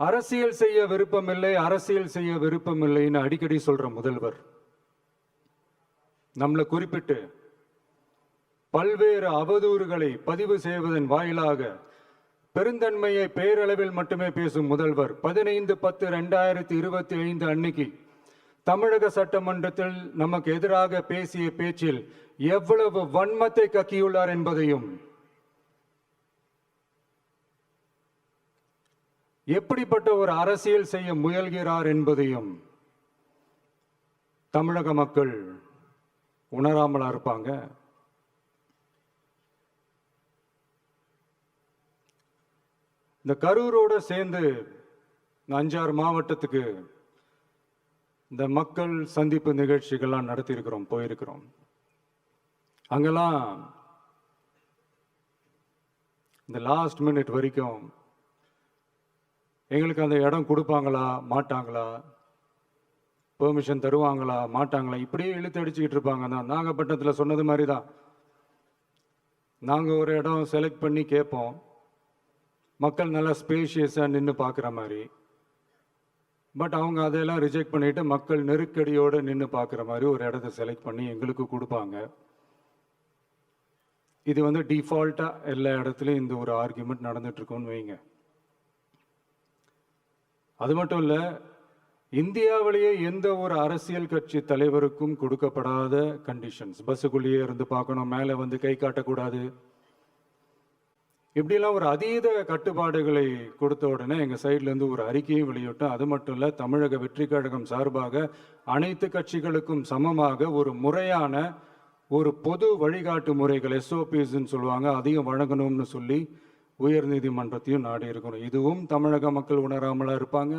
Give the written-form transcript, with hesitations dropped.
அரசியல் செய்ய விருப்பமில்லை, அரசியல் செய்ய விருப்பமில்லைன்னு அடிக்கடி சொல்ற முதல்வர் நம்மளை குறிப்பிட்டு பல்வேறு அவதூறுகளை பதிவு செய்வதன் வாயிலாக பெருந்தன்மையை பேரளவில் மட்டுமே பேசும் முதல்வர் 15/10/2025 அன்னைக்கு தமிழக சட்டமன்றத்தில் நமக்கு எதிராக பேசிய பேச்சில் எவ்வளவு வன்மத்தை கக்கியுள்ளார் என்பதையும், எப்படிப்பட்ட ஒரு அரசியல் செய்ய முயல்கிறார் என்பதையும் தமிழக மக்கள் உணராமலா இருப்பாங்க. இந்த கரூரோட சேர்ந்து 5-6 மாவட்டத்துக்கு இந்த மக்கள் சந்திப்பு நிகழ்ச்சிகள்லாம் நடத்தியிருக்கிறோம், போயிருக்கிறோம். அங்கெல்லாம் இந்த லாஸ்ட் மினிட் வரைக்கும் எங்களுக்கு அந்த இடம் கொடுப்பாங்களா மாட்டாங்களா, பெர்மிஷன் தருவாங்களா மாட்டாங்களா, இப்படியே இழுத்து அடிச்சுக்கிட்டு இருப்பாங்க. தான் நாகப்பட்டினத்தில் சொன்னது மாதிரி தான். நாங்கள் ஒரு இடம் செலக்ட் பண்ணி கேட்போம், மக்கள் நல்லா ஸ்பேஷியஸாக நின்று பார்க்குற மாதிரி. பட் அவங்க அதையெல்லாம் ரிஜெக்ட் பண்ணிவிட்டு மக்கள் நெருக்கடியோடு நின்று பார்க்குற மாதிரி ஒரு இடத்த செலக்ட் பண்ணி எங்களுக்கு கொடுப்பாங்க. இது வந்து டிஃபால்ட்டாக எல்லா இடத்துலையும் இந்த ஒரு ஆர்கியூமெண்ட் நடந்துட்டுருக்கோன்னு வைங்க. அது மட்டும் இல்லை, இந்தியாவிலேயே எந்த ஒரு அரசியல் கட்சி தலைவருக்கும் கொடுக்கப்படாத கண்டிஷன்ஸ். பஸ்ஸுக்குள்ளேயே இருந்து பார்க்கணும், மேலே வந்து கை காட்டக்கூடாது, இப்படிலாம் ஒரு அதீத கட்டுப்பாடுகளை கொடுத்த உடனே எங்கள் சைட்லேருந்து ஒரு அறிக்கையும் வெளியிட்டோம். அது மட்டும் இல்லை, தமிழக வெற்றி கழகம் சார்பாக அனைத்து கட்சிகளுக்கும் சமமாக ஒரு முறையான ஒரு பொது வழிகாட்டு முறைகள் SOPஸ்ன்னு சொல்லுவாங்க, அதையும் வழங்கணும்னு சொல்லி உயர்நீதிமன்றத்தையும் நாடி இருக்கணும். இதுவும் தமிழக மக்கள் உணராமலா இருப்பாங்க.